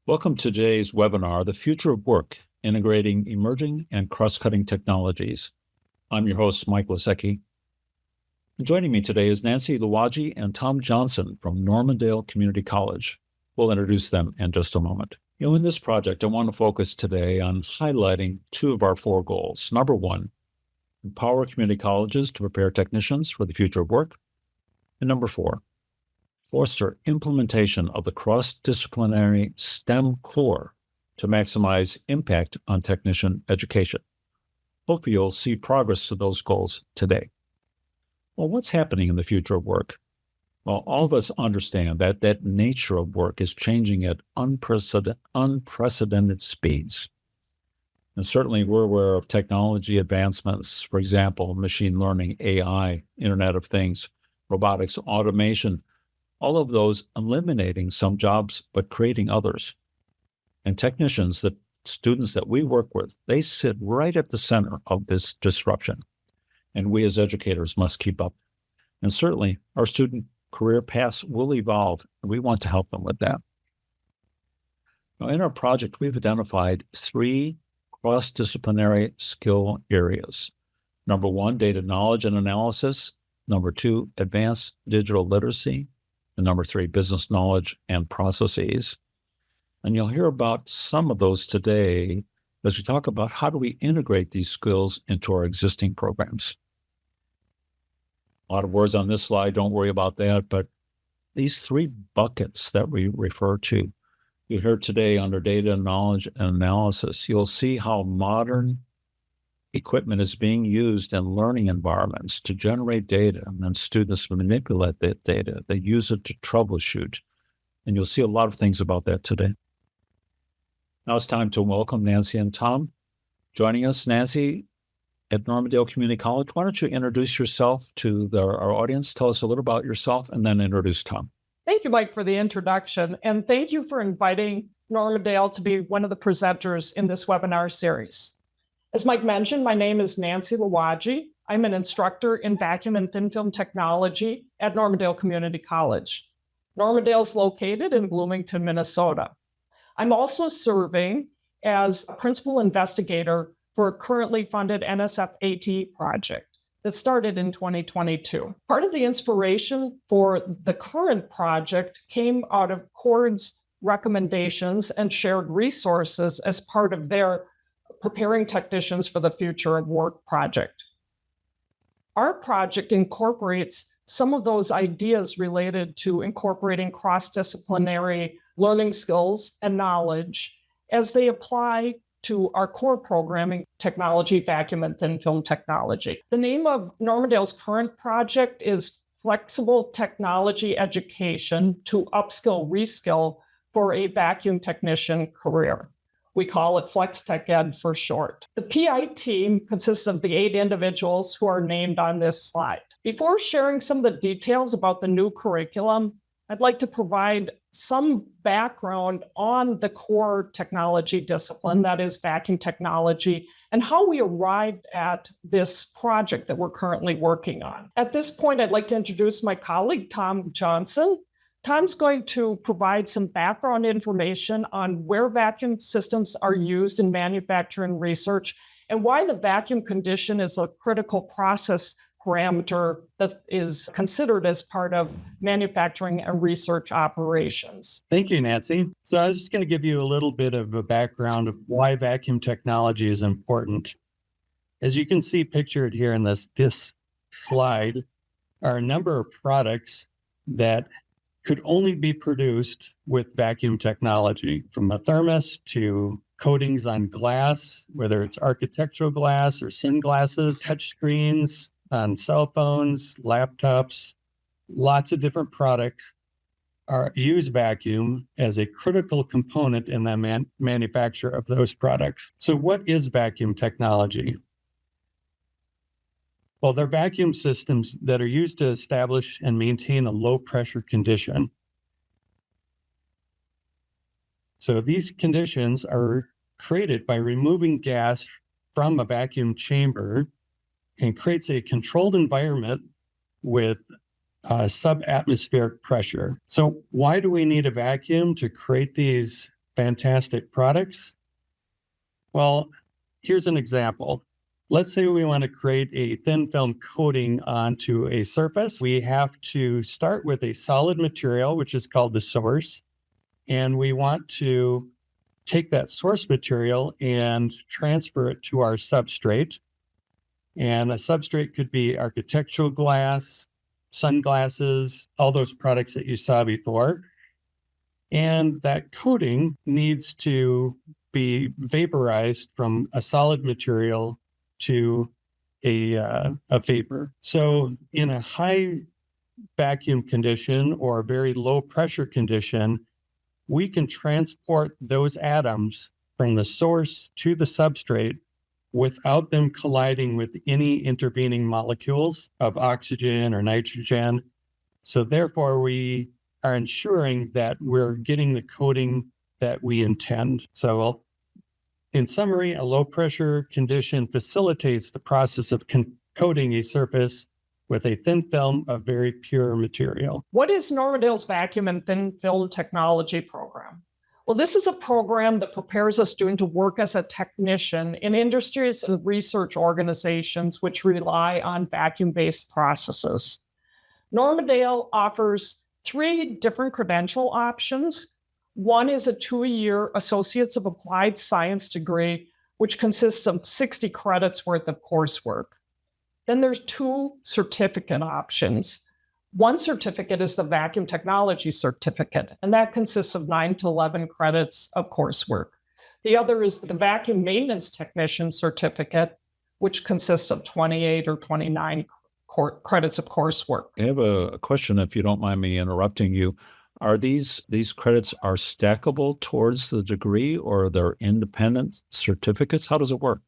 Welcome to today's webinar, The Future of Work, Integrating Emerging and Cross-Cutting Technologies. I'm your host, Mike Lasecki. Joining me today is Nancy Louwagie and Tom Johnson from Normandale Community College. We'll introduce them in just a moment. In this project, I want to focus today on highlighting two of our four goals. Number one, empower community colleges to prepare technicians for the future of work. And number four, foster implementation of the cross-disciplinary STEM core to maximize impact on technician education. Hopefully you'll see progress to those goals today. Well, what's happening in the future of work? Well, all of us understand that nature of work is changing at unprecedented speeds. And certainly we're aware of technology advancements, for example, machine learning, AI, Internet of Things, robotics, automation, all of those eliminating some jobs, but creating others. And technicians, the students that we work with, they sit right at the center of this disruption. And we as educators must keep up. And certainly our student career paths will evolve, and we want to help them with that. Now, in our project, we've identified three cross-disciplinary skill areas. Number one, data knowledge and analysis. Number two, advanced digital literacy. And number three, business knowledge and processes. And you'll hear about some of those today as we talk about how do we integrate these skills into our existing programs. A lot of words on this slide, don't worry about that, but these three buckets that we refer to, you hear today under data knowledge and analysis, you'll see how modern equipment is being used in learning environments to generate data, and then students manipulate that data. They use it to troubleshoot, and you'll see a lot of things about that today. Now it's time to welcome Nancy and Tom. Joining us, Nancy at Normandale Community College. Why don't you introduce yourself to our audience? Tell us a little about yourself, and then introduce Tom. Thank you, Mike, for the introduction, and thank you for inviting Normandale to be one of the presenters in this webinar series. As Mike mentioned, my name is Nancy Louwagie. I'm an instructor in vacuum and thin film technology at Normandale Community College. Normandale is located in Bloomington, Minnesota. I'm also serving as a principal investigator for a currently funded NSF AT project that started in 2022. Part of the inspiration for the current project came out of CORD's recommendations and shared resources as part of their Preparing Technicians for the Future of Work project. Our project incorporates some of those ideas related to incorporating cross-disciplinary learning skills and knowledge as they apply to our core programming technology, vacuum and thin film technology. The name of Normandale's current project is Flexible Technology Education to Upskill, Reskill for a Vacuum Technician Career. We call it FlexTech-Ed for short. The PI team consists of the 8 individuals who are named on this slide. Before sharing some of the details about the new curriculum, I'd like to provide some background on the core technology discipline, that is vacuum technology, and how we arrived at this project that we're currently working on. At this point, I'd like to introduce my colleague, Tom Johnson. Tom's going to provide some background information on where vacuum systems are used in manufacturing research and why the vacuum condition is a critical process parameter that is considered as part of manufacturing and research operations. Thank you, Nancy. So I was just going to give you a little bit of a background of why vacuum technology is important. As you can see pictured here in this slide are a number of products that could only be produced with vacuum technology, from a thermos to coatings on glass, whether it's architectural glass or sunglasses, touch screens on cell phones, laptops. Lots of different products use vacuum as a critical component in the manufacture of those products. So what is vacuum technology? Well, they're vacuum systems that are used to establish and maintain a low pressure condition. So these conditions are created by removing gas from a vacuum chamber and creates a controlled environment with subatmospheric pressure. So why do we need a vacuum to create these fantastic products? Well, here's an example. Let's say we want to create a thin film coating onto a surface. We have to start with a solid material, which is called the source. And we want to take that source material and transfer it to our substrate. And a substrate could be architectural glass, sunglasses, all those products that you saw before. And that coating needs to be vaporized from a solid material to a vapor. So in a high vacuum condition or a very low pressure condition, we can transport those atoms from the source to the substrate without them colliding with any intervening molecules of oxygen or nitrogen. So therefore, we are ensuring that we're getting the coating that we intend. So in summary, a low pressure condition facilitates the process of coating a surface with a thin film of very pure material. What is Normandale's Vacuum and Thin Film Technology Program? Well, this is a program that prepares a student to work as a technician in industries and research organizations which rely on vacuum-based processes. Normandale offers 3 different credential options. One is a 2-year Associates of Applied Science degree, which consists of 60 credits worth of coursework. Then there's 2 certificate options. One certificate is the Vacuum Technology Certificate, and that consists of 9 to 11 credits of coursework. The other is the Vacuum Maintenance Technician Certificate, which consists of 28 or 29 credits of coursework. I have a question, if you don't mind me interrupting you. Are these credits are stackable towards the degree, or they're independent certificates? How does it work?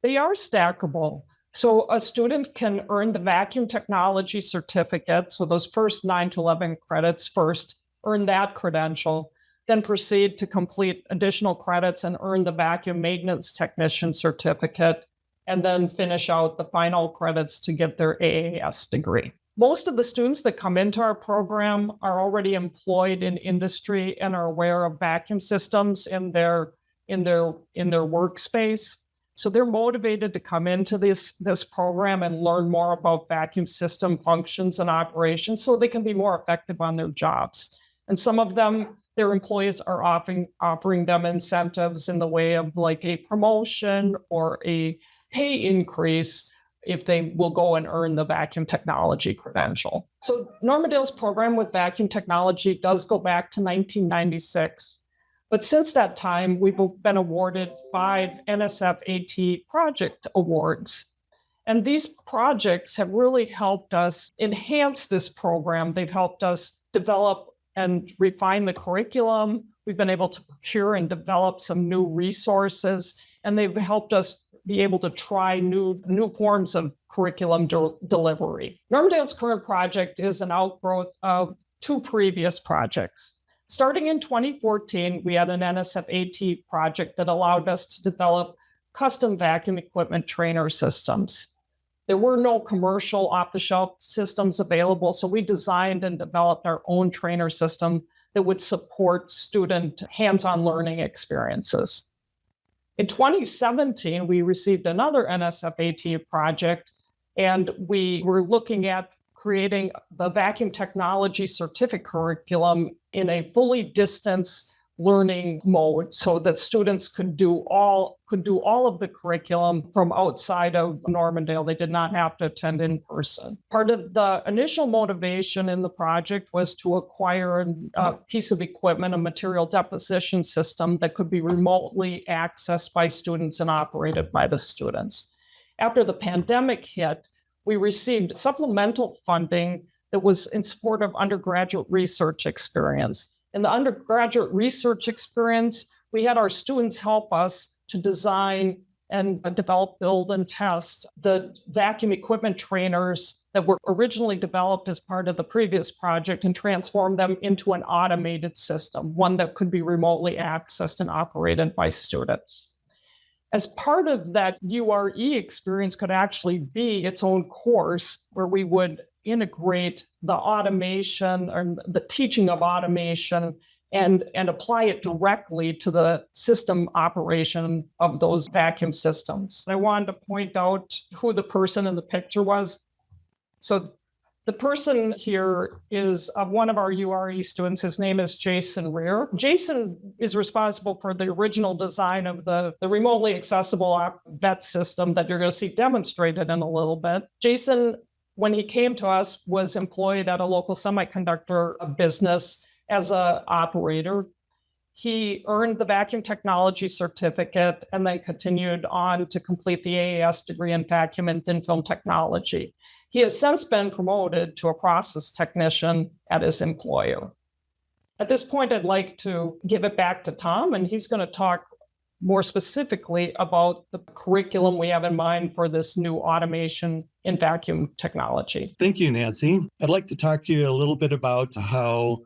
They are stackable. So a student can earn the Vacuum Technology Certificate, so those first 9 to 11 credits first, earn that credential, then proceed to complete additional credits and earn the Vacuum Maintenance Technician Certificate, and then finish out the final credits to get their AAS degree. Most of the students that come into our program are already employed in industry and are aware of vacuum systems in their workspace. So they're motivated to come into this program and learn more about vacuum system functions and operations so they can be more effective on their jobs. And some of them, their employees are offering them incentives in the way of like a promotion or a pay increase if they will go and earn the vacuum technology credential. So Normandale's program with vacuum technology does go back to 1996. But since that time, we've been awarded 5 NSF AT project awards. And these projects have really helped us enhance this program. They've helped us develop and refine the curriculum. We've been able to procure and develop some new resources, and they've helped us be able to try new forms of curriculum delivery. Normandale's current project is an outgrowth of 2 previous projects. Starting in 2014, we had an NSF AT project that allowed us to develop custom vacuum equipment trainer systems. There were no commercial off-the-shelf systems available, so we designed and developed our own trainer system that would support student hands-on learning experiences. In 2017, we received another NSF AT project, and we were looking at creating the vacuum technology certificate curriculum in a fully distance learning mode so that students could do all of the curriculum from outside of Normandale. They did not have to attend in person. Part of the initial motivation in the project was to acquire a piece of equipment, a material deposition system that could be remotely accessed by students and operated by the students. After the pandemic hit, we received supplemental funding that was in support of undergraduate research experience. In the undergraduate research experience, we had our students help us to design and develop, build, and test the vacuum equipment trainers that were originally developed as part of the previous project and transform them into an automated system, one that could be remotely accessed and operated by students. As part of that URE experience could actually be its own course where we would integrate the automation or the teaching of automation and apply it directly to the system operation of those vacuum systems. I wanted to point out who the person in the picture was. So the person here is one of our URE students. His name is Jason Rear. Jason is responsible for the original design of the remotely accessible vet system that you're going to see demonstrated in a little bit. Jason, when he came to us, was employed at a local semiconductor business as an operator. He earned the vacuum technology certificate and then continued on to complete the AAS degree in vacuum and thin film technology. He has since been promoted to a process technician at his employer. At this point, I'd like to give it back to Tom, and he's going to talk more specifically about the curriculum we have in mind for this new automation in vacuum technology. Thank you, Nancy. I'd like to talk to you a little bit about how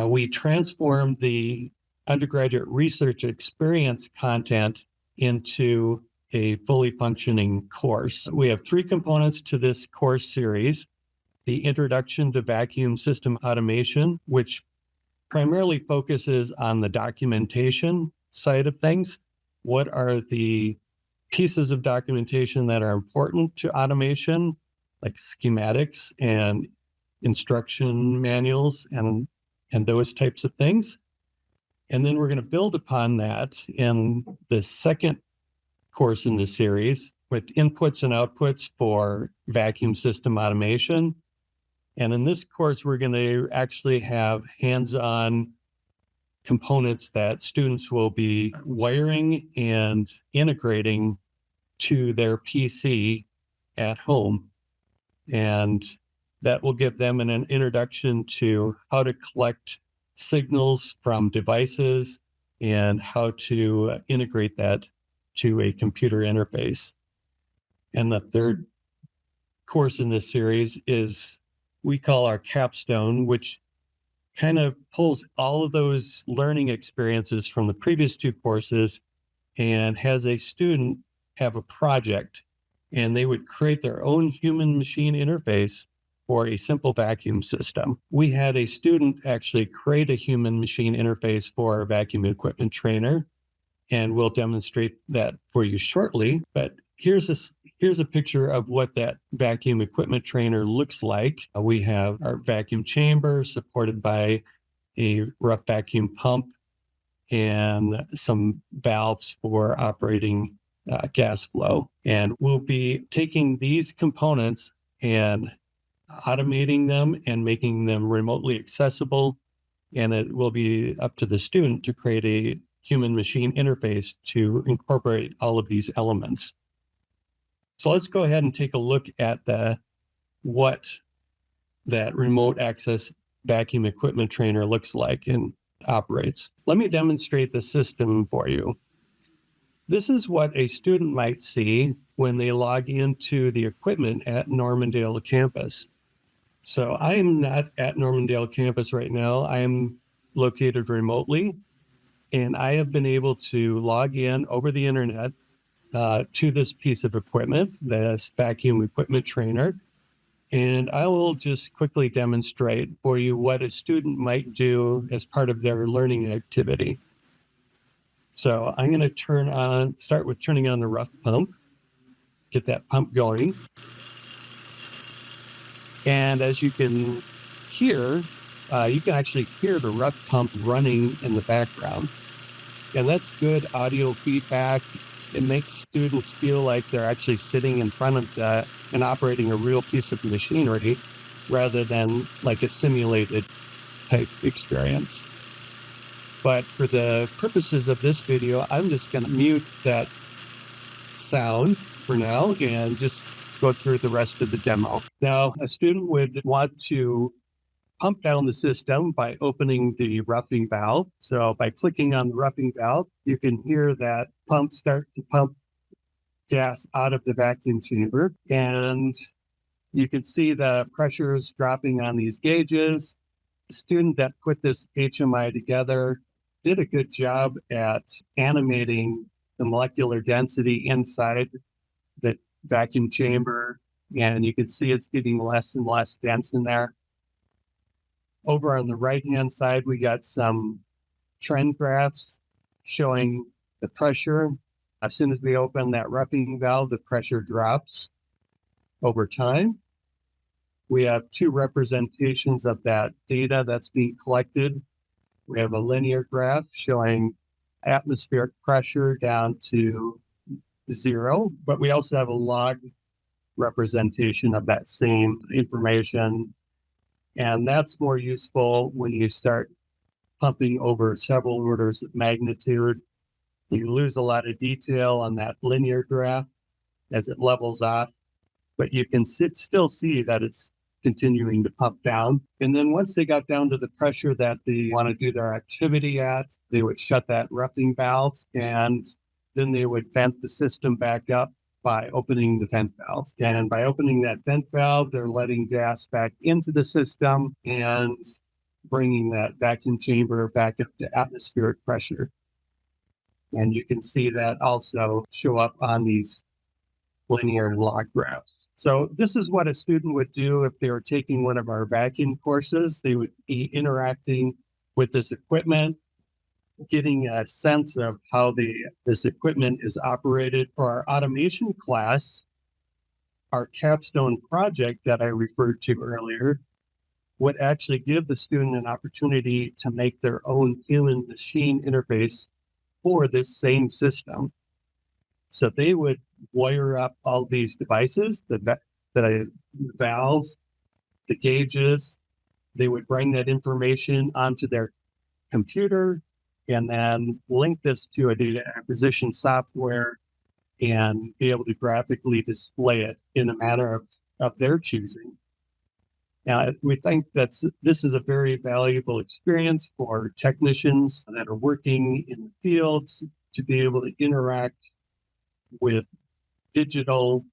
we transform the undergraduate research experience content into a fully functioning course. We have 3 components to this course series: the Introduction to Vacuum System Automation, which primarily focuses on the documentation side of things. What are the pieces of documentation that are important to automation, like schematics and instruction manuals and those types of things? And then we're going to build upon that in the second course in the series with inputs and outputs for vacuum system automation. And in this course, we're going to actually have hands-on components that students will be wiring and integrating to their PC at home. And that will give them an introduction to how to collect signals from devices and how to integrate that to a computer interface. And the third course in this series is we call our capstone, which kind of pulls all of those learning experiences from the previous 2 courses and has a student have a project, and they would create their own human machine interface for a simple vacuum system. We had a student actually create a human machine interface for a vacuum equipment trainer, and we'll demonstrate that for you shortly. But here's a picture of what that vacuum equipment trainer looks like. We have our vacuum chamber supported by a rough vacuum pump and some valves for operating gas flow. And we'll be taking these components and automating them and making them remotely accessible. And it will be up to the student to create a human machine interface to incorporate all of these elements. So let's go ahead and take a look at what that remote access vacuum equipment trainer looks like and operates. Let me demonstrate the system for you. This is what a student might see when they log into the equipment at Normandale campus. So I am not at Normandale campus right now. I am located remotely, and I have been able to log in over the internet to this piece of equipment, this vacuum equipment trainer. And I will just quickly demonstrate for you what a student might do as part of their learning activity. So I'm going to start with turning on the rough pump, get that pump going. And as you can hear, you can actually hear the rough pump running in the background. And that's good audio feedback. It makes students feel like they're actually sitting in front of and operating a real piece of machinery rather than like a simulated type experience. But for the purposes of this video, I'm just going to mute that sound for now and just go through the rest of the demo. Now, a student would want to pump down the system by opening the roughing valve. So by clicking on the roughing valve, you can hear that pump start to pump gas out of the vacuum chamber. And you can see the pressures dropping on these gauges. The student that put this HMI together did a good job at animating the molecular density inside the vacuum chamber. And you can see it's getting less and less dense in there. Over on the right-hand side, we got some trend graphs showing the pressure. As soon as we open that roughing valve, the pressure drops over time. We have two representations of that data that's being collected. We have a linear graph showing atmospheric pressure down to 0, but we also have a log representation of that same information. And that's more useful when you start pumping over several orders of magnitude. You lose a lot of detail on that linear graph as it levels off, but you can still see that it's continuing to pump down. And then once they got down to the pressure that they want to do their activity at, they would shut that roughing valve, and then they would vent the system back up by opening the vent valve. And by opening that vent valve, they're letting gas back into the system and bringing that vacuum chamber back up to atmospheric pressure. And you can see that also show up on these linear log graphs. So this is what a student would do if they were taking one of our vacuum courses. They would be interacting with this equipment, getting a sense of how this equipment is operated. For our automation class, our capstone project that I referred to earlier would actually give the student an opportunity to make their own human-machine interface for this same system. So they would wire up all these devices, the valves, the gauges. They would bring that information onto their computer and then link this to a data acquisition software and be able to graphically display it in a manner of their choosing. Now, we think that this is a very valuable experience for technicians that are working in the field to be able to interact with digital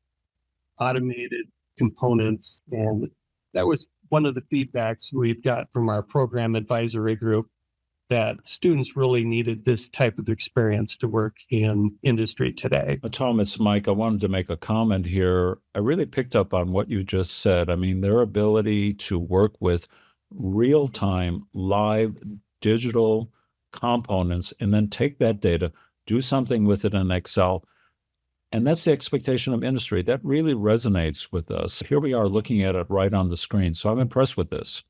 automated components. And that was one of the feedbacks we've got from our program advisory group, that students really needed this type of experience to work in industry today. Tom, it's Mike. I wanted to make a comment here. I really picked up on what you just said. I mean, their ability to work with real-time, live, digital components, and then take that data, do something with it in Excel. And that's the expectation of industry. That really resonates with us. Here we are looking at it right on the screen. So I'm impressed with this.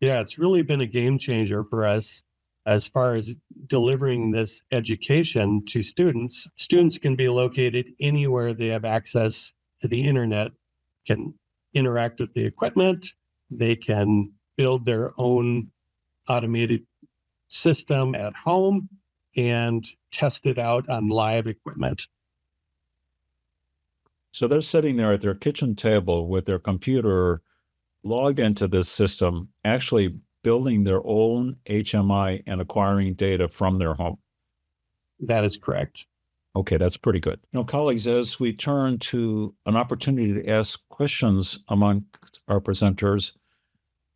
Yeah, it's really been a game changer for us as far as delivering this education to students. Students can be located anywhere they have access to the internet, can interact with the equipment, they can build their own automated system at home and test it out on live equipment. So they're sitting there at their kitchen table with their computer logged into this system, actually building their own HMI and acquiring data from their home. That is correct. Okay, that's pretty good. Colleagues, as we turn to an opportunity to ask questions among our presenters,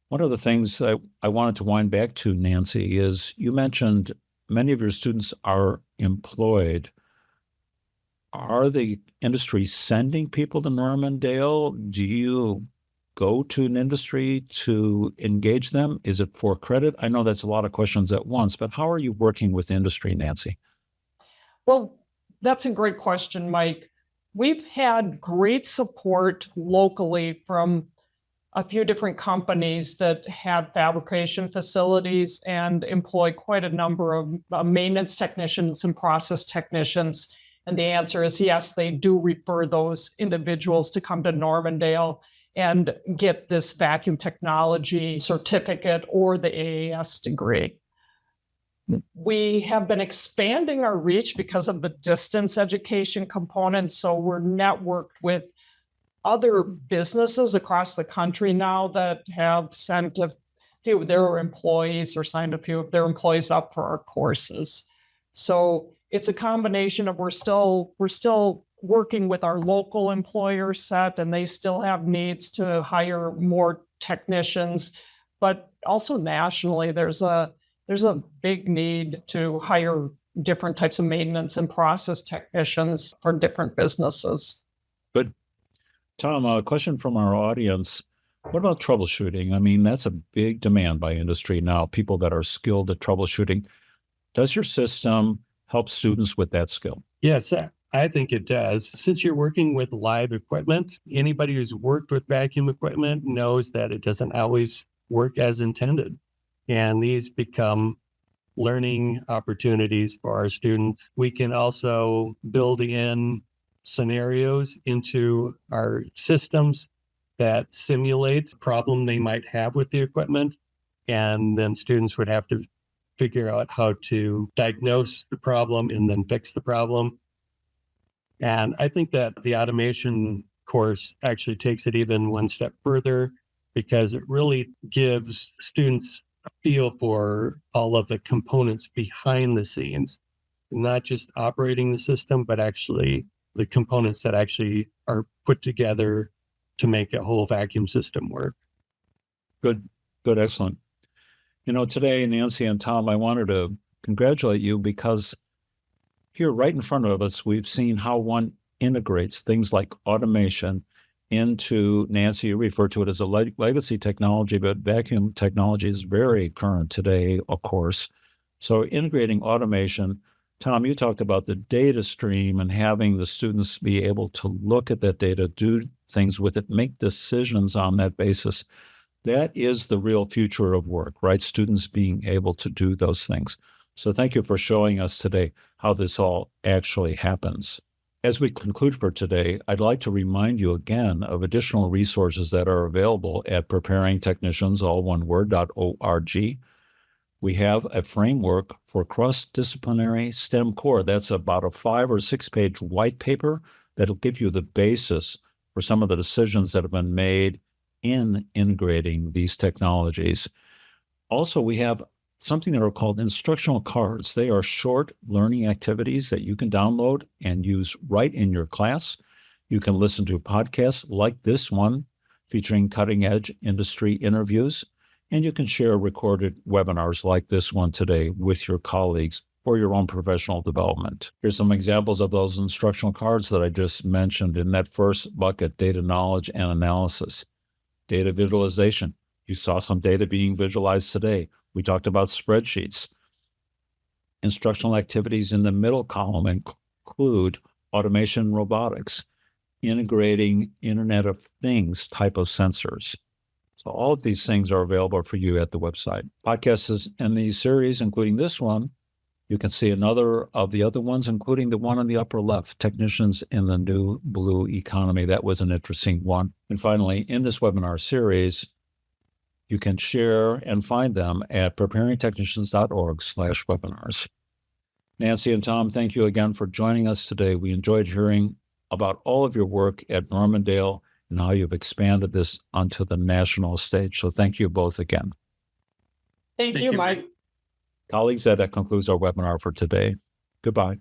one of the things I wanted to wind back to, Nancy, is you mentioned many of your students are employed. Are the industry sending people to Normandale? Do you go to an industry to engage them? Is it for credit? I know that's a lot of questions at once, but how are you working with industry, Nancy? Well, that's a great question, Mike. We've had great support locally from a few different companies that have fabrication facilities and employ quite a number of maintenance technicians and process technicians. And the answer is yes, they do refer those individuals to come to Normandale and get this vacuum technology certificate or the AAS degree. We have been expanding our reach because of the distance education component. So we're networked with other businesses across the country now that have sent a few of their employees or signed a few of their employees up for our courses. So it's a combination of we're still working with our local employer set, and they still have needs to hire more technicians, but also nationally there's a big need to hire different types of maintenance and process technicians for different businesses. But Tom, a question from our audience. What about troubleshooting? I mean, that's a big demand by industry now, people that are skilled at troubleshooting. Does your system help students with that skill? Yes, I think it does. Since you're working with live equipment, anybody who's worked with vacuum equipment knows that it doesn't always work as intended. And these become learning opportunities for our students. We can also build in scenarios into our systems that simulate the problem they might have with the equipment. And then students would have to figure out how to diagnose the problem and then fix the problem. And I think that the automation course actually takes it even one step further because it really gives students a feel for all of the components behind the scenes, not just operating the system, but actually the components that actually are put together to make a whole vacuum system work. Good, good, excellent. You know, today, Nancy and Tom, I wanted to congratulate you because here, right in front of us, we've seen how one integrates things like automation into, Nancy, you refer to it as a legacy technology, but vacuum technology is very current today, of course. So integrating automation, Tom, you talked about the data stream and having the students be able to look at that data, do things with it, make decisions on that basis. That is the real future of work, right? Students being able to do those things. So thank you for showing us today how this all actually happens. As we conclude for today, I'd like to remind you again of additional resources that are available at preparingtechnicians.org. We have a framework for cross-disciplinary STEM core. That's about a 5 or 6 page white paper that'll give you the basis for some of the decisions that have been made in integrating these technologies. Also, we have something that are called instructional cards. They are short learning activities that you can download and use right in your class. You can listen to podcasts like this one featuring cutting-edge industry interviews, and you can share recorded webinars like this one today with your colleagues for your own professional development. Here's some examples of those instructional cards that I just mentioned in that first bucket: data knowledge and analysis, data visualization. You saw some data being visualized today. We talked about spreadsheets. Instructional activities in the middle column include automation and robotics, integrating Internet of Things type of sensors. So all of these things are available for you at the website. Podcasts in these series, including this one, you can see another of the other ones, including the one on the upper left, Technicians in the New Blue Economy. That was an interesting one. And finally, in this webinar series, you can share and find them at preparingtechnicians.org/webinars. Nancy and Tom, thank you again for joining us today. We enjoyed hearing about all of your work at Normandale and how you've expanded this onto the national stage. So thank you both again. Thank you, Mike. Colleagues, that concludes our webinar for today. Goodbye.